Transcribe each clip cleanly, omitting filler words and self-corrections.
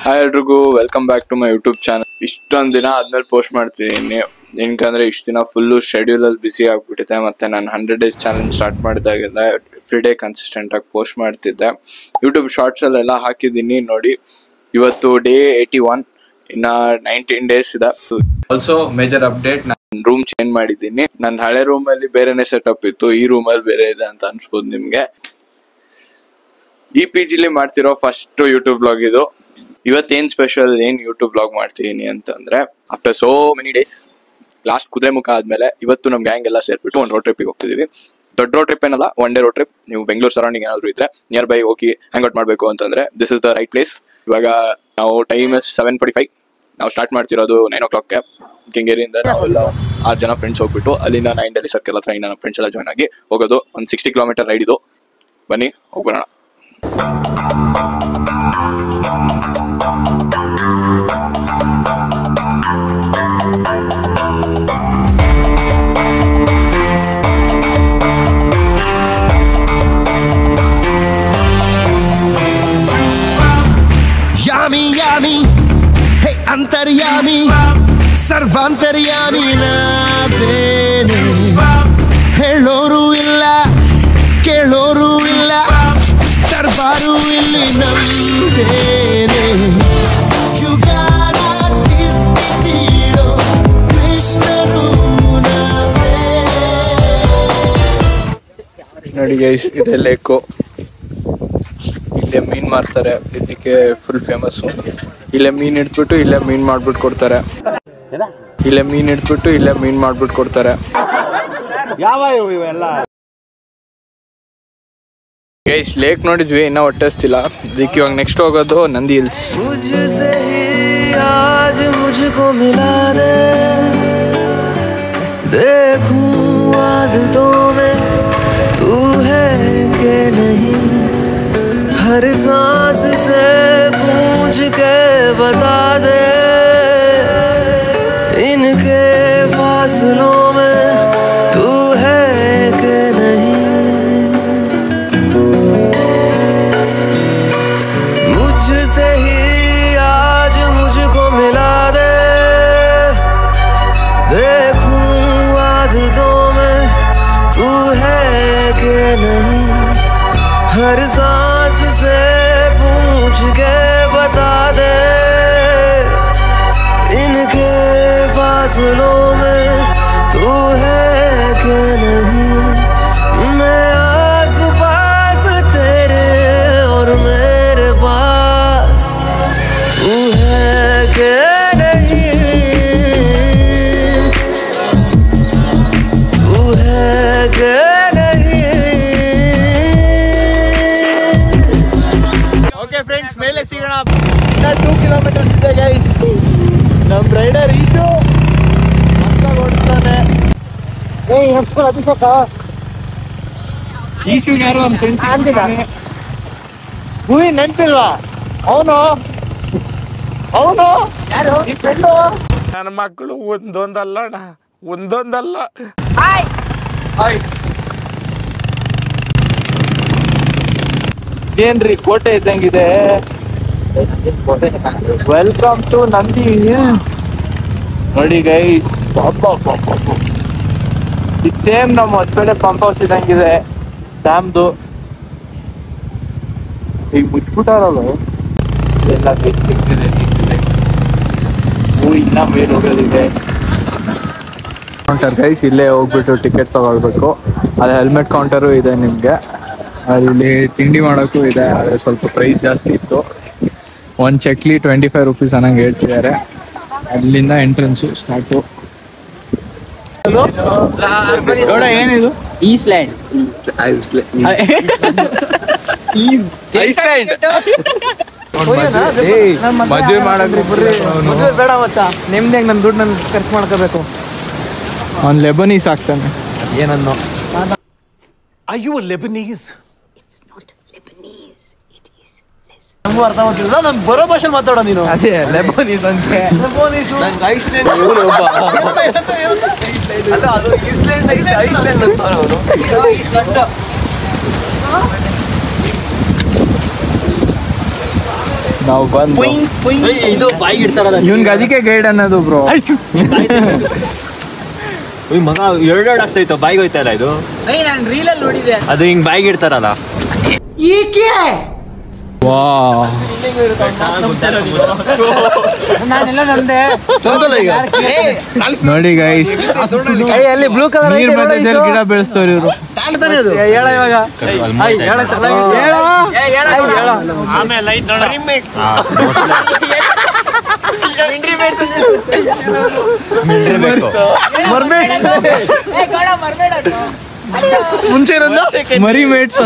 Hi ಎಲ್ರಿಗೂ, welcome back to my YouTube channel. ಇಷ್ಟೊಂದು ದಿನ ಆದ್ಮೇಲೆ ಪೋಸ್ಟ್ ಮಾಡ್ತಿದ್ದೀನಿ. ಏನಕಂದ್ರೆ ಇಷ್ಟು ದಿನ ಫುಲ್ಲು ಶೆಡ್ಯೂಲಲ್ಲಿ ಬಿಸಿ ಆಗ್ಬಿಟ್ಟಿದೆ. ಮತ್ತೆ ನಾನು 100 days ಚಾಲೆಂಜ್ ಸ್ಟಾರ್ಟ್ ಮಾಡಿದಾಗೆಲ್ಲ ಎವ್ರಿ ಡೇ ಕನ್ಸಿಸ್ಟೆಂಟ್ ಆಗಿ ಪೋಸ್ಟ್ ಮಾಡ್ತಿದ್ದೆ. ಯೂಟ್ಯೂಬ್ ಶಾರ್ಟ್ಸ್ ಅಲ್ಲೆಲ್ಲ ಹಾಕಿದ್ದೀನಿ ನೋಡಿ. ಇವತ್ತು ಡೇ 81, ಇನ್ನ 19 days ಇದೆ. ಆಲ್ಸೋ ಮೇಜರ್ ಅಪ್ಡೇಟ್, ನಾನು ರೂಮ್ ಚೇಂಜ್ ಮಾಡಿದ್ದೀನಿ. ನನ್ನ ಹಳೆ ರೂಮ್ ಅಲ್ಲಿ ಬೇರೆನೆ ಸೆಟಪ್ ಇತ್ತು, ಈ ರೂಮ್ ಅಲ್ಲಿ ಬೇರೆ ಇದೆ ಅಂತ ಅನ್ಸ್ಬೋದು ನಿಮ್ಗೆ. ಈ PGಲಿ ಮಾಡ್ತಿರೋ ಫಸ್ಟ್ ಯೂಟ್ಯೂಬ್ ಬ್ಲಾಗ್ ಇದು. ಇವತ್ತೇನ್ ಸ್ಪೆಷಲ್, ಏನ್ ಯೂಟ್ಯೂಬ್ ಬ್ಲಾಗ್ ಮಾಡ್ತೀನಿ ಅಂತಂದ್ರೆ, after so many days, last Kudremukh ಆದ್ಮೇಲೆ ಇವತ್ತು ನಮ್ ಗ್ಯಾಂಗ್ ಎಲ್ಲ ಸೇರ್ಬಿಟ್ಟು ಒಂದು ರೋಡ್ ಟ್ರಿಪ್ಗೆ ಹೋಗ್ತಿದೀವಿ. ದೊಡ್ಡ ರೋಡ್ ಟ್ರಿಪ್ ಏನಲ್ಲ, ಒನ್ ಡೇ ರೋಡ್ ಟ್ರಿಪ್. ನೀವು ಬೆಂಗಳೂರು ಸರೌಂಡಿಂಗ್ ಏನಾದ್ರು ಇದ್ರೆ ನಿಯರ್ ಬೈ ಹೋಗಿ ಹ್ಯಾಂಗ್ ಔಟ್ ಮಾಡ್ಬೇಕು ಅಂತಂದ್ರೆ this is the right place. ಇವಾಗ ನಾವು ಟೈಮ್ 7:45, ನಾವು ಸ್ಟಾರ್ಟ್ ಮಾಡ್ತಿರೋದು 9 o'clock. ಕೆಂಗೇರಿಯಿಂದ ನಾವೆಲ್ಲ 6 ಜನ ಫ್ರೆಂಡ್ಸ್ ಹೋಗ್ಬಿಟ್ಟು ಅಲ್ಲಿಂದ 9 Delhi ಸರ್ಕಲ್ ಹತ್ರ ಇನ್ನ ನಮ್ಮ ಫ್ರೆಂಡ್ಸ್ ಎಲ್ಲ ಜಾಯ್ನ್ ಆಗಿ ಹೋಗೋದು. ಒಂದು 60 kilometer ರೈಡ್ ಇದು. ಬನ್ನಿ ಹೋಗೋಣ. Yami yami, hey antaryami, sarvantaryami navene. Heloru illa, keloru illa, darbaru illi nandene. Yugana tirtiro, Krishnaru nave. ನೋಡಿ ಗೈಸ್, ಇದೆ ಲೇಕು. ಇಲ್ಲೇ ಮೀನ್ ಮಾರ್ತಾರೆ, ಇದಕ್ಕೆ ಫುಲ್ ಫೇಮಸ್. ಇಲ್ಲೇ ಮೀನ್ ಹಿಡ್ಬಿಟ್ಟು ಇಲ್ಲೇ ಮೀನ್ ಮಾಡ್ಬಿಟ್ಟು ಕೊಡ್ತಾರೆ. ಗೈಸ್, ಲೇಕ್ ನೋಡಿದ್ವಿ, ಇನ್ನ ಹೊಟ್ಟೆಸ್ತಿಲ್ಲ. ಅದಕ್ಕೆ ಇವಾಗ ನೆಕ್ಸ್ಟ್ ಹೋಗೋದು ನಂದಿ ಹಿಲ್ಸ್. हर सांस से पूछ के बता दे, इनके फासलों में तू है कि नहीं। मुझसे ही आज मुझको मिला दे, देखूं आदतों में तू है कि नहीं। हर सांस से पूछ के बता दे, इनके फासलों में तू है कि नहीं। मैं आस पास तेरे और मेरे पास तू है कि नहीं, तू है कि ಫ್ರೆಂಡ್ಸ್, ಮೇಲೆ ಸಿಗೋಣ. 2 kilometers ಇದೆ ಗೈಸ್. ನಮ್ಮ ರೈಡರ್ ಈಶು ಮಕ್ಕಳು ಓಡಿಸ್ತಾನೆ. ಈಶು ಯಾರು ನಮ್ಮ ಫ್ರೆಂಡ್ಸ್ ಹೂವಿ ನೆನಪಿಲ್ವಾ? ಅವನು ಯಾರು ಈ ಫ್ರೆಂಡು? ನನ್ನ ಮಕ್ಕಳು ಒಂದೊಂದಲ್ಲ. ಏನ್ರಿ ಕೋಟೆ ಇದ್ದಂಗಿದೆ. Welcome to Nandi hills. ನೋಡಿ ಗೈಸ್, ಇದು ಸೇಮ್ ನಮ್ಮ ಹೊಸಪೇಟೆ ಪಂಪ್ ಹೌಸ್ ಇದ್ದಂಗಿದೆ ಡ್ಯಾಮ್ದು. ಈಗ ಮುಚ್ಬಿಟ್ಟಾರಲ್ಲ ಎಲ್ಲ ಬೇಸಿಗೆ. ಇನ್ನ ಮೇಲೆ ಹೋಗೋದಿದೆ. ಕೌಂಟರ್ ಗೈಸ್, ಇಲ್ಲೇ ಹೋಗ್ಬಿಟ್ಟು ಟಿಕೆಟ್ ತಗೊಳ್ಬೇಕು. ಅದು ಹೆಲ್ಮೆಟ್ ಕೌಂಟರು ಇದೆ ನಿಮ್ಗೆ. ಅಲ್ಲಿ ತಿಂಡಿ ಮಾಡೋಕ್ಕೂ ಇದೆ, ಆದರೆ ಸ್ವಲ್ಪ ಪ್ರೈಸ್ ಜಾಸ್ತಿ ಇತ್ತು. ಒಂದು ಚಕ್ಲಿ 25 rupees ಅನ್ನಂಗೆ ಹೇಳ್ತಿದ್ದಾರೆ. ಅಲ್ಲಿಂದ ಎಂಟ್ರೆನ್ಸು ಸ್ಟಾರ್ಟು. ಏನಿದು? ಐಸ್ಲ್ಯಾಂಡ್ ಮದುವೆ ಮಾಡೋದು ಬೇಡ ಮಚ್ಚ, ನಿಮ್ದೇ ನನ್ನ ದುಡ್ಡು ನನ್ ಖರ್ಚು ಮಾಡ್ಕೋಬೇಕು. ಅವ್ನು ಲೆಬನೀಸ್ ಆಗ್ತಾನೆ. ಏನನ್ನೋ Are you a Lebanese? It's not Lebanese, it is less. ನಮಗೂ ಅರ್ಥ ಆಗ್ತಿಲ್ಲ, ನಾನು ಬರೋ ಭಾಷೆ ಮಾತಾಡೋ ನೀನು. ಅದೇ ಲೆಬನೀಸ್ ಅಂತೆ. ನಂಗೆ ಐಸ್ಲ್ಯಾಂಡ್ ಅಲ್ಲ, ಅದು ಐಸ್ಲ್ಯಾಂಡ್ ಅಂತ ಅವರು. ನಾವು ಬಂದು ಇದು ಬಾಯಿಗೆ ಇಡ್ತಾರಲ್ಲ ಇವ್ನ್ಗೆ ಅದಕ್ಕೆ ಗೈಡ್ ಅನ್ನೋದು ಬ್ರೋ. ಮಗ ಎರಡೆರಡು ಆಗ್ತಾಯಿತ್ತು ಬಾಯಿಗೆ ಹೋಯ್ತಾರ ಇದು. ನಾನು ರೀಲಲ್ಲಿ ನೋಡಿದೆ. ಅದು ಹಿಂಗ್ ಬಾಯಿಗೆ ಇಡ್ತಾರಲ್ಲ. ನಾನೆಲ್ಲ ನಂದೆ ನೋಡಿ ಗೈಸ್, ಅಲ್ಲಿ ಬ್ಲೂ ಕಲರ್ ನೀರ್ ಮಧ್ಯದಲ್ಲಿ ಗಿಡ ಬೆಳೆಸ್ತವ್ರಿ ಇವರು. ಹೇಳ ಇವಾಗ ಆಮೇಲೆ ಲೈಟ್ ನೋಡ ಮುಂಚೆ ಇರೋದು ಮರಿ ಮೇಟ್ಸ್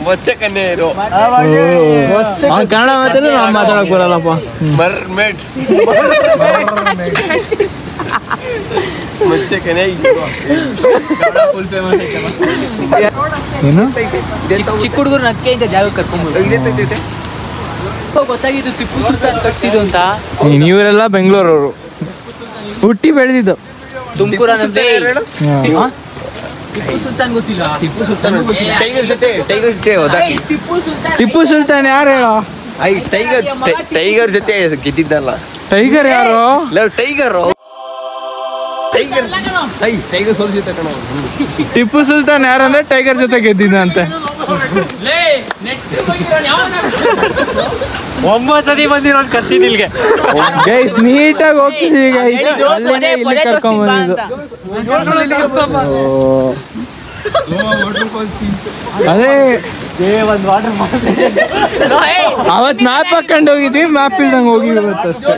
ಮೊಚ್ಚೆ ಕನ್ಯೆ ಇರೋ ಕನ್ನಡ ಮಾತಾಡಿದ್ರೆ ನಾವು ಮಾತಾಡಕ್ ಬರಲ್ಲಪ್ಪ. ಮರ್ಮೇಟ್ಸ್ ಮೊಚ್ಚೆ ಕನ್ಯೆ ಏನು ಚಿಕ್ಕ ಹುಡುಗರು ನಕ್ಕೆ ಇಂತ ಜಾಗಕ್ಕೆ ಕರ್ಕೊಂಡ್ಬಿಟ್ಟು ಗೊತ್ತಾಗಿದ್ದು ಟಿಪ್ಪು ಸುಲ್ತಾನ್ ಕಟ್ಸಿದ್ದು ಅಂತ. ನೀವರೆಲ್ಲ ಬೆಂಗಳೂರವರು, ಹುಟ್ಟಿ ಬೆಳೆದಿದ್ದು ತುಮಕೂರ ನಮ್ದೇ. ಟಿಪ್ಪು ಸುಲ್ತಾನ್ ಗೊತ್ತಿಲ್ಲ. ಟಿಪ್ಪು ಸುಲ್ತಾನ್ ಟೈಗರ್ ಜೊತೆ ಹೋದಾಕಿ. ಟಿಪ್ಪು ಸುಲ್ತಾನ್ ಯಾರು ಹೇಳೋ? ಟೈಗರ್ ಜೊತೆ ಗೆದ್ದಿದ್ದಲ್ಲ. ಟೈಗರ್ ಯಾರು? ಟೈಗರ್ ಸೋಲಿಸಿದ್ದ ಕಣ. ಟಿಪ್ಪು ಸುಲ್ತಾನ್ ಯಾರಂದ್ರೆ ಟೈಗರ್ ಜೊತೆ ಗೆದ್ದಿದ್ದ ಅಂತೆ. 9 ಸತಿ ಬಂದಿರೋ ಕರ್ಸಿದಿಲ್ಗೆ. ಗೈಸ್ ನೀಟಾಗಿ ಹೋಗ್ತಿದೀವಿ ಗೈಸ್. ಅಲ್ಲೇ ಇಲ್ಲಿ ಕರ್ಕೊಂಡ್ ಬಂದಿದ್ದು. ಅದೇ ಅವತ್ ಮ್ಯಾಪ್ ಹಾಕೊಂಡು ಹೋಗಿದ್ವಿ, ಮ್ಯಾಪ್ ಇಲ್ದಂಗೆ ಹೋಗಿದ್ವಿ ಇವತ್ತಷ್ಟೇ.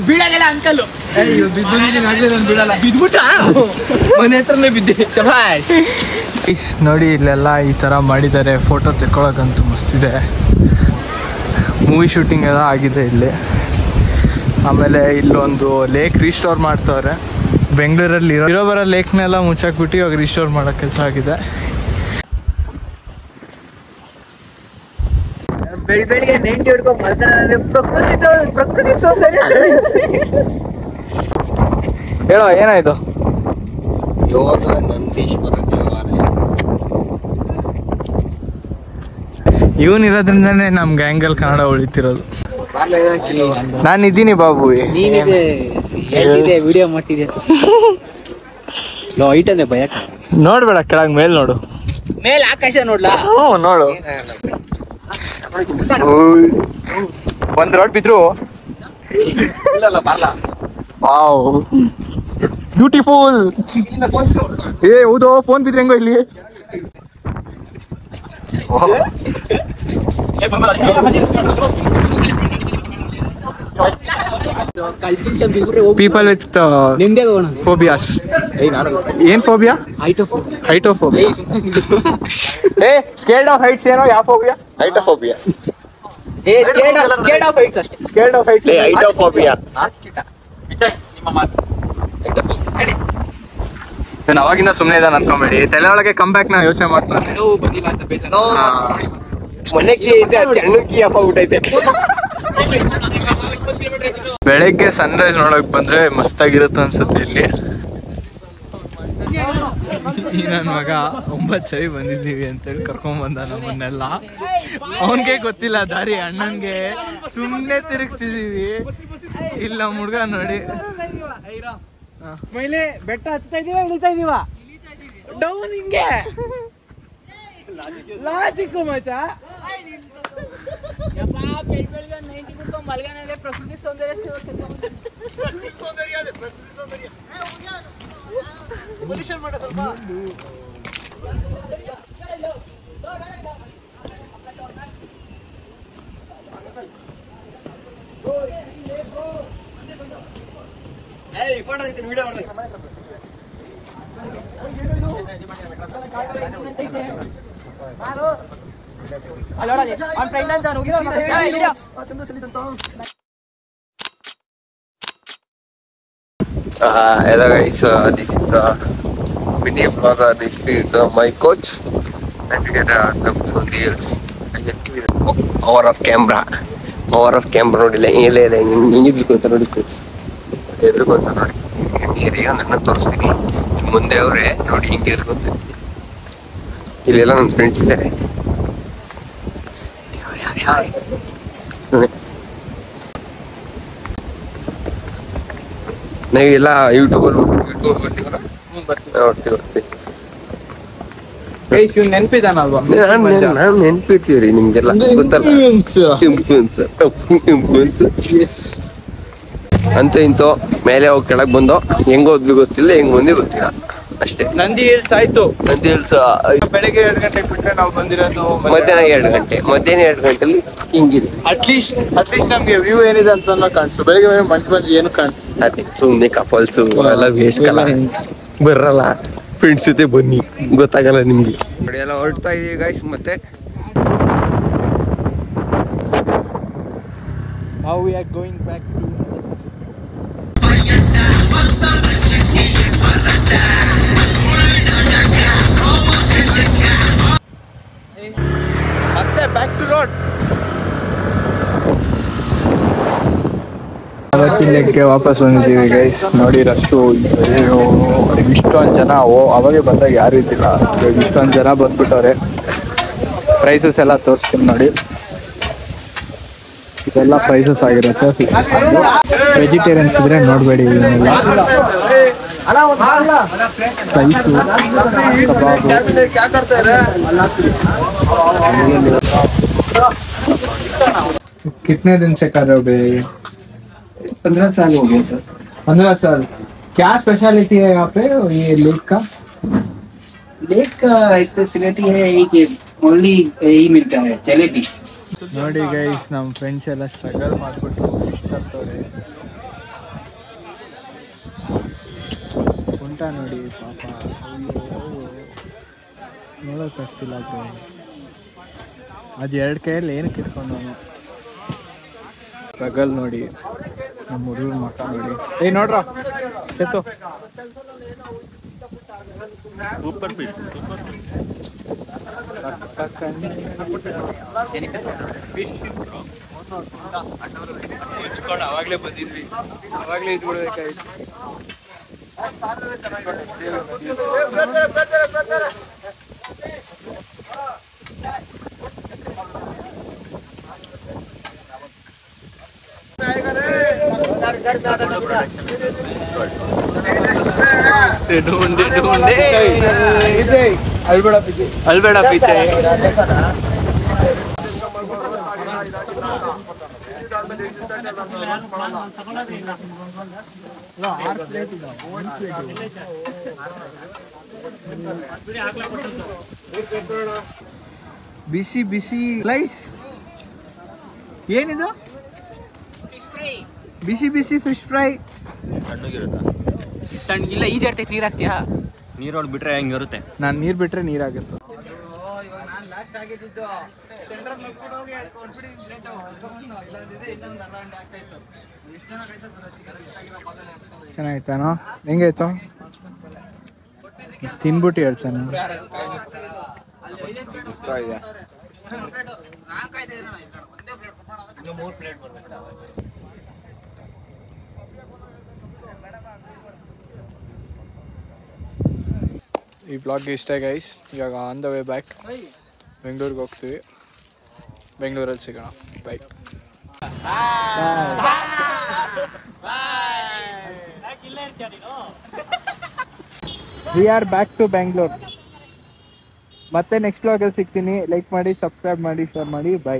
ಬೀಳಲ್ಲ ಅಂಕಲ್ ಮನೆ ಹತ್ರನೇ ಬಿದ್ದೆ. ನೋಡಿ ಇಲ್ಲೆಲ್ಲ ಈ ತರ ಮಾಡಿದ್ದಾರೆ. ಫೋಟೋ ತೆಕ್ಕೊಳಕ್ಕಂತೂ ಮಸ್ತಿದೆ. ಮೂವಿ ಶೂಟಿಂಗ್ ಎಲ್ಲ ಆಗಿದೆ ಇಲ್ಲಿ. ಆಮೇಲೆ ಇಲ್ಲೊಂದು ಲೇಕ್ ರೀಸ್ಟೋರ್ ಮಾಡ್ತವ್ರೆ. ಬೆಂಗಳೂರಲ್ಲಿ ಇರೋ ಬರೋ ಲೇಕ್ನೆಲ್ಲ ಮುಚ್ಚಾಕ್ಬಿಟ್ಟು ಇವಾಗ ರೀಸ್ಟೋರ್ ಮಾಡೋ ಕೆಲಸ ಆಗಿದೆ. ಬೆಳಿಗ್ಗೆ ನೆಂಟಿ ಹಿಡ್ಕೊಂಡು ಪ್ರಕೃತಿ ಸೌಂದರ್ಯ. ಹೇಳೋ ಏನಾಯ್ತು? ಯೋಗ ನಂದೀಶ್ವರ ದೇವಾಲಯ. ಇವನಿರೋದ್ರಿಂದನೇ ನಮ್ಮ ಗ್ಯಾಂಗಲ್ ಕನ್ನಡ ಉಳಿತಿರೋದು. ನಾನು ಇದ್ದೀನಿ ಬಾಬು. ನೀನಿದೆ ಹೇಳ್ತಿದ್ದೆ, ವಿಡಿಯೋ ಮಾಡ್ತಿದ್ದೆ ಅಂತ. ಐಟಂದೆ ಭಯಕ ನೋಡ್ಬೇಡ, ಕೆಳಗೆ ಮೇಲ್ ನೋಡು. ಮೇಲೆ ಆಕಾಶ ನೋಡ್ಲಾ? ಹ್ಞೂ ನೋಡು. ಒಂದ್ ರೋಡ್ ಬಿದ್ರು. Wow beautiful. ಏ ಹೌದು, ಫೋನ್ ಬಿದ್ರೆ ಹೆಂಗೋ ಇಲ್ಲಿ. ಪೀಪಲ್ ವಿತ್ ನಿಮ್ದೇ ಹೋಗೋಣ. ಫೋಬಿಯಾಸ್. ಏನ್ ಫೋಬಿಯಾ? ಹೈಟೋಫೋಬಿಯಾ. ಏ ಸ್ಕೇರ್ಡ್ ಆಫ್ ಹೈಟ್ಸ್ ಏನೋ? ಯಾವ ಫೋಬಿಯಾ? ಹೈಟೋಫೋಬಿಯಾ. ಸ್ಕೇರ್ಡ್ ಆಫ್ ಹೈಟ್ಸ್ ಅಷ್ಟೇ. Scared of heights. ಹೈಟೋಫೋಬಿಯಾ. ನಾನು ಅವಾಗಿಂದ ಸುಮ್ಮನೆ ಇದ್ದಾನೆ ಅನ್ಕೊಂಬೇಡಿ. ತಲೆ ಒಳಗೆ ಕಮ್ ಬ್ಯಾಕ್ ನಾ ಯೋಚನೆ ಮಾಡ್ತಾನೆ. ಬಂದಿಲ್ಲ ಅಂತ ಬೇಜಾರು. ಮೊನ್ನೆಕ್ಕೆ ಐತೆ, ತೆಣ್ಣುಕಿ ಹಬ್ಬ ಊಟೈತೆ. ಬೆಳಗ್ಗೆ ಸನ್ರೈಸ್ ನೋಡಕ್ ಬಂದ್ರೆ ಮಸ್ತಾಗಿರುತ್ತೆ ಅನ್ಸುತ್ತೆ ಇಲ್ಲಿ. ನನ್ನ ಮಗ 9 ಸರಿ ಬಂದಿದ್ದೀವಿ ಅಂತೇಳಿ ಕರ್ಕೊಂಡ್ ಬಂದ ನಮ್ಮನ್ನೆಲ್ಲ. ಅವನ್ಗೆ ಗೊತ್ತಿಲ್ಲ ದಾರಿ, ಅಣ್ಣನ್ಗೆ ಸುಮ್ಮನೆ ತಿರುಗಿಸಿದೀವಿ. ಇಲ್ಲ ಹುಡ್ಗ ನೋಡಿ, ಮೇಲೆ ಬೆಟ್ಟ ಹತ್ತಾ ಇದೀವ ಇಳಿತಾ ಇದೀವ ಡೌನ್ ಹಿಂಗೆ ಲಾಜಿಕ್ಕು ಮಚ. ಪ್ರಕೃತಿ ಸೌಂದರ್ಯ Hello guys, this is mini vlog. This is my coach, and together the deals. Power of camera ನೋಡಿಲ್ಲ, ಏನಿಲ್ಲ, ಹಿಂಗಿರ್ಬೇಕು ಅಂತ ನೋಡಿ ಫ್ರೆಂಡ್ಸ್. ಎದುರು ಗೊತ್ತ ನೋಡಿ ಏರಿಯಾ ನನ್ನ ತೋರಿಸ್ತೀನಿ. ಮುಂದೆ ಅವರೇ ನೋಡಿ ಹಿಂಗೆ ಇರ್ಬೋದು. ಇಲ್ಲೆಲ್ಲ ನನ್ನ ಫ್ರೆಂಡ್ಸ್ ಇದ್ದಾರೆ. ನಾವೆಲ್ಲ ಯೂಟ್ಯೂಬ್ ಬರ್ತೀವಲ್ಲ, ಬರ್ತೀವಿ. ನೆನಪಿದಾನಲ್ವಾ? ನಾನು ನೆನ್ಪಿರ್ತೀವ್ರಿ ನಿಮ್ಗೆಲ್ಲ ಗೊತ್ತಲ್ಲ. ಅಂತ ಇಂತೋ ಮೇಲೆ ಹೋಗಿ ಕೆಳಗ್ ಬಂದೋ, ಹೆಂಗ್ ಹೋದ್ವಿ ಗೊತ್ತಿಲ್ಲ, ಹೆಂಗ್ ಬಂದಿ ಗೊತ್ತಿಲ್ಲ ಅಷ್ಟೇ. ನಂದಿ ಹಿಲ್ಸ್ ಆಯ್ತು. ನಂದಿ ಹಿಲ್ಸ್ ಬೆಳಗ್ಗೆ 2 ಗಂಟೆಗೆ ಬಿಟ್ರೆ ನಾವು ಬಂದಿರೋದು ಮಧ್ಯಾಹ್ನ 2 ಗಂಟೆ. ಮಧ್ಯಾಹ್ನ 2 ಗಂಟೆಲಿ ಹಿಂಗಿದೆ. ಅಟ್ಲೀಸ್ಟ್ ನಮ್ಗೆ ವ್ಯೂ ಏನಿದೆ ಅಂತ ಕಾಣಿಸ್ತು. ಬೆಳಗ್ಗೆ ಮಂಚು ಬಂದು ಏನು ಕಾಣಿಸ್ತು. ಅದೇ ಸುಮ್ನೆ ಕಪಲ್ಸು ಎಲ್ಲ ವೇಸ್ಟ್ ಕಲ ಬರಲ್ಲ. ಫ್ರೆಂಡ್ಸ್ ಜೊತೆ ಬನ್ನಿ, ಗೊತ್ತಾಗಲ್ಲ ನಿಮ್ಗೆ. ನೋಡಿ ಎಲ್ಲ ಹೊರಡ್ತಾ ಇದೀವಿ ಗೈಸ್. ಮತ್ತೆ Now we are going back to ಮತ್ತೆ ಬ್ಯಾಕ್ ಟು ರೋಡ್. ಅವತ್ತಿನಕ್ಕೆ ವಾಪಸ್ ಬಂದಿದ್ದೀವಿ ಗೈಸ್. ನೋಡಿ ರಶ್ಶು ಇಷ್ಟೊಂದು ಜನ. ಅವಾಗೆ ಬಂದಾಗ ಯಾರು ಇದ್ದಿಲ್ಲ, ಇಷ್ಟೊಂದು ಜನ ಬಂದ್ಬಿಟ್ಟವ್ರೆ. ಪ್ರೈಸಸ್ ಎಲ್ಲ ತೋರಿಸ್ತೀನಿ ನೋಡಿ. ಇದೆಲ್ಲ ಪ್ರೈಸಸ್ ಆಗಿರುತ್ತೆ. ವೆಜಿಟೇರಿಯನ್ಸ್ ಇದ್ರೆ ನೋಡಬೇಡಿ. ಇದನ್ನೆಲ್ಲ ರೈಸು, ಕಬಾಬು. कितने दिन से कर रहे हो भैया ये? 15 साल हो गए सर। 15 साल। क्या स्पेशलिटी है यहाँ पे ये लेक का? लेक का स्पेशलिटी है कि ओनली यही मिलता है जलेबी। ನೋಡಿ ಗೈಸ್, ನಮ್ಮ ಫ್ರೆಂಡ್ಸ್ ಎಲ್ಲ ಸ್ಟ್ರಗಲ್ ಮಾಡ್ಬಿಟ್ಟು ಫಿಶ್ ತರ್ತವ್ರೆ. ಉಂಟ ನೋಡಿ ಪಾಪ, ನೋಡೋಕ್ಕಾಗ್ತಿಲ್ಲ. ಅದು 2 ಕೈಯಲ್ಲಿ ಏನಕ್ಕೆ ಇಟ್ಕೊಂಡು ಸ್ಟ್ರಗಲ್ ನೋಡಿ. ನಮ್ಮ ಹುಡುಗರ ಮಕ್ಕ ನೋಡಿ. ನೋಡ್ರ ಎತ್ತು ಅವಾಗ್ಲೇ ಬಂದಿದ್ವಿ, ಅವಾಗ್ಲೇ ಇದ್ಬಿಡ್ಬೇಕಾಯ್ತು. ಅಲ್ಬೇಡ ಪೀಚೆ. ಬಿಸಿ ಬಿಸಿ ಸ್ಲೈಸ್. ಏನಿದು? ಬಿಸಿ ಬಿಸಿ ಫಿಶ್ ಫ್ರೈ. ತಣ್ಣಗಿಲ್ಲ, ಈಜಾಡ್ತೈತೆ. ನೀರು ಹಾಕ್ತೀಯಾ? ನೀರೊಳಗೆ ಬಿಟ್ರೆ ಹೆಂಗಿರುತ್ತೆ? ನಾನು ನೀರು ಬಿಟ್ರೆ ನೀರಾಗುತ್ತೆ. ಚೆನ್ನಾಗಿತ್ತಾನೋ? ಹೆಂಗಾಯ್ತು? ತಿನ್ಬಿಟ್ಟು ಹೇಳ್ತಾನೆ. ಈ ಬ್ಲಾಗ್ಗೆ ಇಷ್ಟ ಗೈಸ್. ಇವಾಗ ಆನ್ ದ ವೇ ಬ್ಯಾಕ್ ಬೆಂಗಳೂರಿಗೆ ಹೋಗ್ತೀವಿ. ಬೆಂಗಳೂರಲ್ಲಿ ಸಿಗೋಣ. Bye. We are back to Bengaluru. ಮತ್ತೆ ನೆಕ್ಸ್ಟ್ ವ್ಲಾಗಲ್ಲಿ ಸಿಗ್ತೀನಿ. ಲೈಕ್ ಮಾಡಿ, ಸಬ್ಸ್ಕ್ರೈಬ್ ಮಾಡಿ, ಶೇರ್ ಮಾಡಿ. ಬೈ.